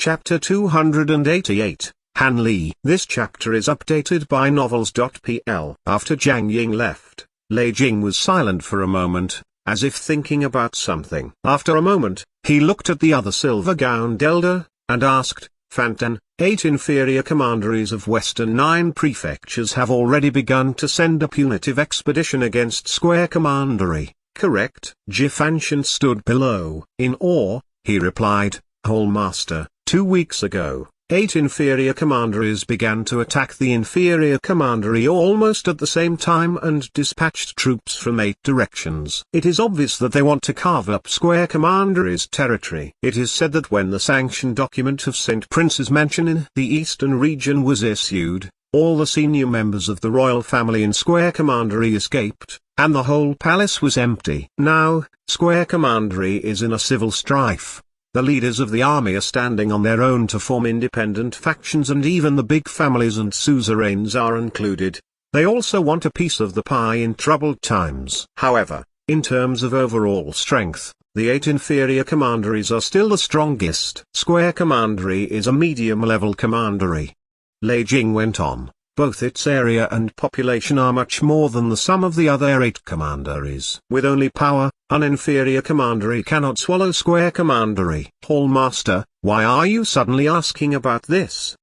Chapter 288, Han Li. This chapter is updated by novels.pl. After Jiang Ying left, Lei Jing was silent for a moment, as if thinking about something. After a moment, he looked at the other silver-gowned elder, and asked, Fantan, 8 inferior commanderies of Western 9 prefectures have already begun to send a punitive expedition against Square Commandery, correct? Jifanshan stood below. In awe, he replied, Whole Master, 2 weeks ago, 8 inferior commanderies began to attack the inferior commandery almost at the same time and dispatched troops from 8 directions. It is obvious that they want to carve up Square Commandery's territory. It is said that when the sanction document of St. Prince's Mansion in the eastern region was issued, all the senior members of the royal family in Square Commandery escaped, and the whole palace was empty. Now, Square Commandery is in a civil strife. The leaders of the army are standing on their own to form independent factions, and even the big families and suzerains are included. They also want a piece of the pie in troubled times. However, in terms of overall strength, the 8 inferior commanderies are still the strongest. Square Commandery is a medium-level commandery. Lei Jing went on. Both its area and population are much more than the sum of the other 8 commanderies. With only power, an inferior commandery cannot swallow Square Commandery. Hall Master, why are you suddenly asking about this?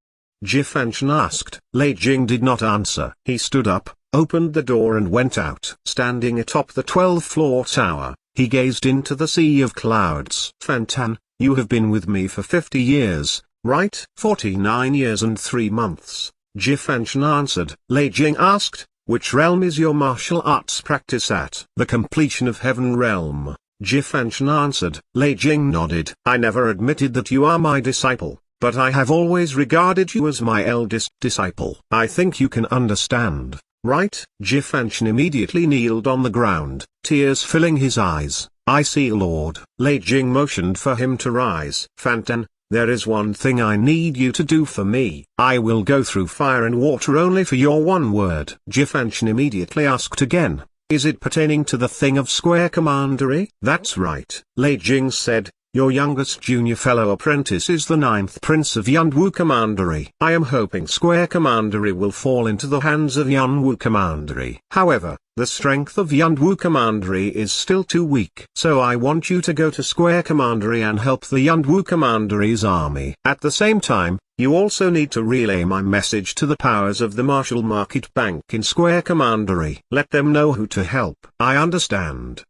Jifanshan asked. Lei Jing did not answer. He stood up, opened the door and went out. Standing atop the 12th-floor tower, he gazed into the sea of clouds. Fantan, you have been with me for 50 years, right? 49 years and 3 months. Jifanshan answered. Lei Jing asked, which realm is your martial arts practice at? The completion of Heaven Realm. Jifanshan answered. Lei Jing nodded. I never admitted that you are my disciple, but I have always regarded you as my eldest disciple. I think you can understand, right? Jifanshan immediately kneeled on the ground, tears filling his eyes. I see, Lord. Lei Jing motioned for him to rise. Fantan, there is one thing I need you to do for me. I will go through fire and water only for your one word. Jifanshan immediately asked again, is it pertaining to the thing of Square Commandery? That's right. Lei Jing said, your youngest junior fellow apprentice is the 9th prince of Yunwu Commandery. I am hoping Square Commandery will fall into the hands of Yunwu Commandery. However, the strength of Yunwu Commandery is still too weak. So I want you to go to Square Commandery and help the Yunwu Commandery's army. At the same time, you also need to relay my message to the powers of the Martial Market Bank in Square Commandery. Let them know who to help. I understand.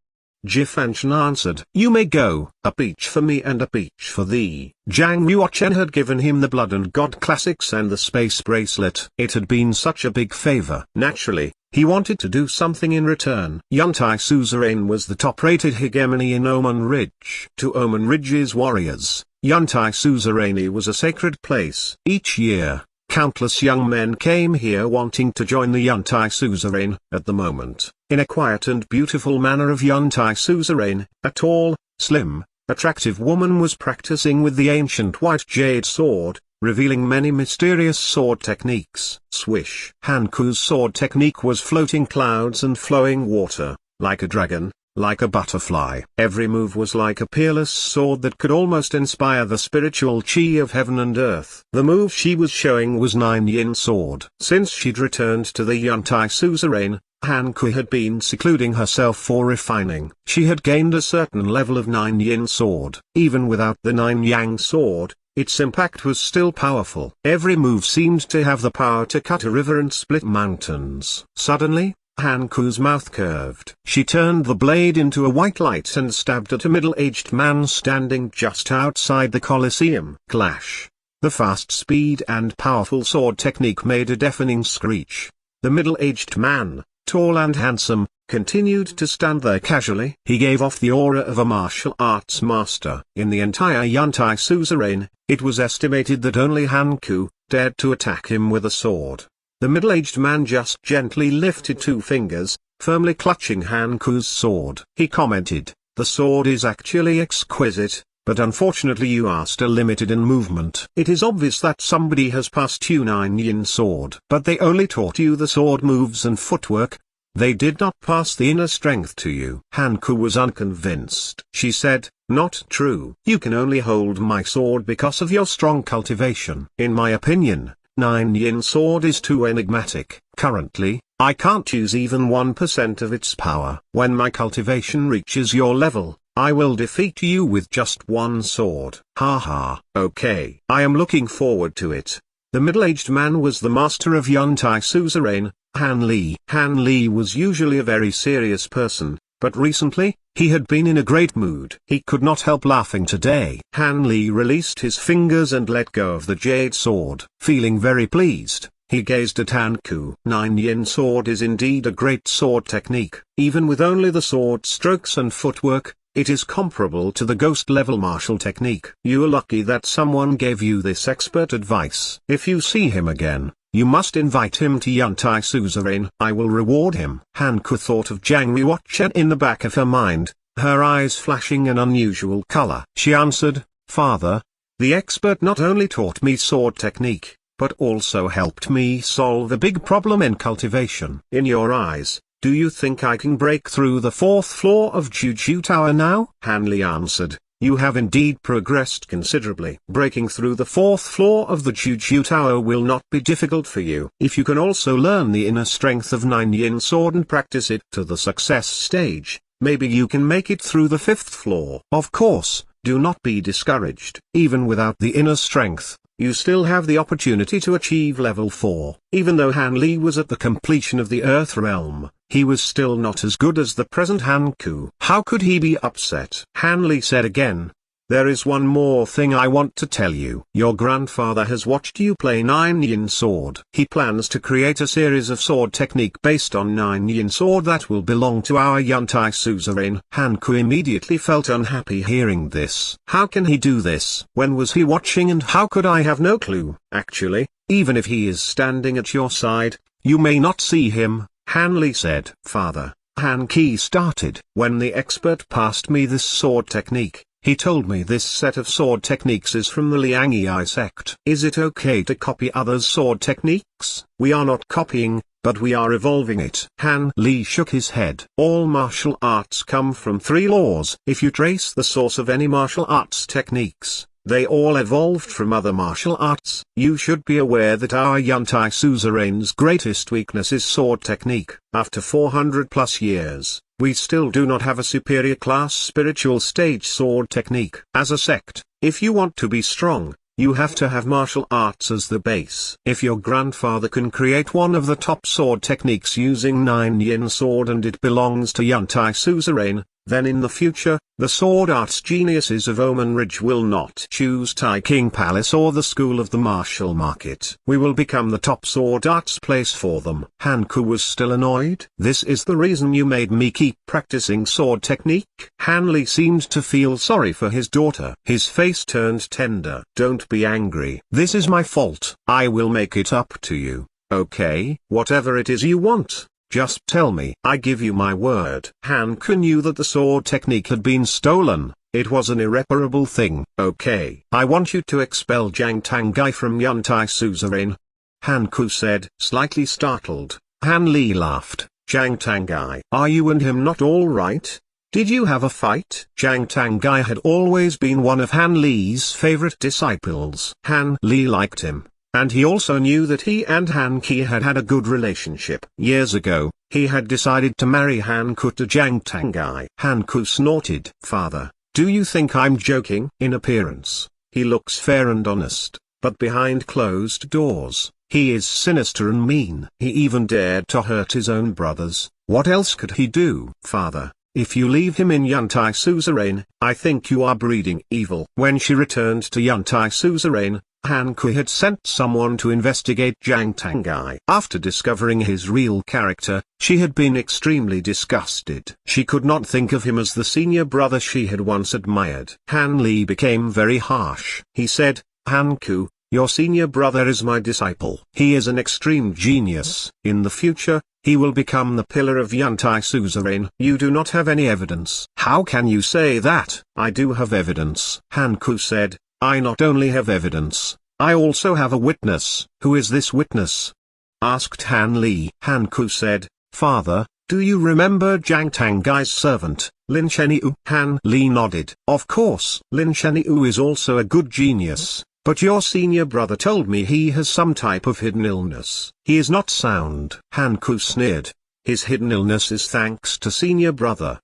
Jifanshan answered. You may go. A peach for me and a peach for thee. Zhang Yuochen had given him the Blood and God classics and the space bracelet. It had been such a big favor. Naturally, he wanted to do something in return. Yuntai Suzerain was the top-rated hegemony in Omen Ridge. To Omen Ridge's warriors, Yuntai Suzeraini was a sacred place. Each year, countless young men came here wanting to join the Yuntai Suzerain. At the moment, in a quiet and beautiful manner of Yuntai Suzerain, a tall, slim, attractive woman was practicing with the ancient white jade sword, revealing many mysterious sword techniques. Swish. Hanku's sword technique was floating clouds and flowing water, like a dragon, like a butterfly. Every move was like a peerless sword that could almost inspire the spiritual chi of heaven and earth. The move she was showing was 9 Yin sword. Since she'd returned to the Yuntai Suzerain, Hanku had been secluding herself for refining. She had gained a certain level of 9 Yin sword. Even without the 9 Yang sword, its impact was still powerful. Every move seemed to have the power to cut a river and split mountains. Suddenly, Hanku's mouth curved. She turned the blade into a white light and stabbed at a middle-aged man standing just outside the Colosseum. Clash. The fast speed and powerful sword technique made a deafening screech. The middle-aged man, tall and handsome, continued to stand there casually. He gave off the aura of a martial arts master. In the entire Yuntai Suzerain, it was estimated that only Hanku dared to attack him with a sword. The middle-aged man just gently lifted 2 fingers, firmly clutching Hanku's sword. He commented, the sword is actually exquisite, but unfortunately you are still limited in movement. It is obvious that somebody has passed you 9 Yin sword. But they only taught you the sword moves and footwork. They did not pass the inner strength to you. Hanku was unconvinced. She said, "Not true. You can only hold my sword because of your strong cultivation. In my opinion, 9-yin sword is too enigmatic. Currently, I can't use even 1% of its power. When my cultivation reaches your level, I will defeat you with just one sword." Haha. Okay. I am looking forward to it. The middle-aged man was the master of Yuntai suzerain, Han Li. Han Li was usually a very serious person, but recently, he had been in a great mood. He could not help laughing today. Han Li released his fingers and let go of the jade sword. Feeling very pleased, he gazed at Hanku. 9-yin sword is indeed a great sword technique. Even with only the sword strokes and footwork, it is comparable to the ghost-level martial technique. You are lucky that someone gave you this expert advice. If you see him again, you must invite him to Yuntai suzerain. I will reward him. Hanku thought of Zhang Yuochen in the back of her mind, her eyes flashing an unusual color. She answered, "Father, the expert not only taught me sword technique, but also helped me solve a big problem in cultivation." In your eyes, do you think I can break through the 4th floor of Juju Tower now? Han Li answered, "You have indeed progressed considerably. Breaking through the 4th floor of the Juju Tower will not be difficult for you. If you can also learn the inner strength of 9-yin sword and practice it to the success stage, maybe you can make it through the 5th floor. Of course, do not be discouraged. Even without the inner strength, you still have the opportunity to achieve level 4. Even though Han Li was at the completion of the Earth Realm, he was still not as good as the present Hanku. How could he be upset? Han Li said again, "There is one more thing I want to tell you. Your grandfather has watched you play 9-yin sword. He plans to create a series of sword technique based on 9-yin sword that will belong to our Yuntai suzerain." Hanku immediately felt unhappy hearing this. How can he do this? When was he watching and how could I have no clue? Actually, even if he is standing at your side, you may not see him, Han Li said. "Father," Han Ki started. "When the expert passed me this sword technique, he told me this set of sword techniques is from the Liang Yi sect. Is it okay to copy others' sword techniques? We are not copying, but we are evolving it." Han Li shook his head. "All martial arts come from 3 laws. If you trace the source of any martial arts techniques, they all evolved from other martial arts. You should be aware that our Yuntai suzerain's greatest weakness is sword technique. After 400 plus years, we still do not have a superior class spiritual stage sword technique. As a sect, if you want to be strong, you have to have martial arts as the base. If your grandfather can create one of the top sword techniques using 9-yin sword and it belongs to Yuntai suzerain, then in the future, the sword arts geniuses of Omen Ridge will not choose Tai King Palace or the School of the Martial Market. We will become the top sword arts place for them. Hanku was still annoyed. "This is the reason you made me keep practicing sword technique?" Han Li seemed to feel sorry for his daughter. His face turned tender. "Don't be angry. This is my fault. I will make it up to you. Okay? Whatever it is you want, just tell me. I give you my word." Hanku knew that the sword technique had been stolen. It was an irreparable thing. "Okay. I want you to expel Zhang Tangai from Yuntai suzerain," Hanku said. Slightly startled, Han Li laughed. "Zhang Tangai? Are you and him not all right? Did you have a fight?" Zhang Tangai had always been one of Han Li's favorite disciples. Han Li liked him, and he also knew that he and Han Ki had had a good relationship. Years ago, he had decided to marry Hanku to Zhang Tangai. Hanku snorted. "Father, do you think I'm joking?" In appearance, he looks fair and honest, but behind closed doors, he is sinister and mean. He even dared to hurt his own brothers. What else could he do? "Father, if you leave him in Yuntai suzerain, I think you are breeding evil." When she returned to Yuntai suzerain, Hanku had sent someone to investigate Zhang Tangai. After discovering his real character, she had been extremely disgusted. She could not think of him as the senior brother she had once admired. Han Li became very harsh. He said, "Hanku, your senior brother is my disciple. He is an extreme genius. In the future, he will become the pillar of Yuntai suzerain." "You do not have any evidence." "How can you say that?" "I do have evidence," Hanku said. "I not only have evidence, I also have a witness." "Who is this witness?" asked Han Li. Hanku said, "Father, Do you remember Jiang Tanggai's servant, Lin Cheniu? Han Li nodded. Of course. Lin Cheniu is also a good genius, but your senior brother told me he has some type of hidden illness. He is not sound. Han Ku sneered. His hidden illness is thanks to senior brother.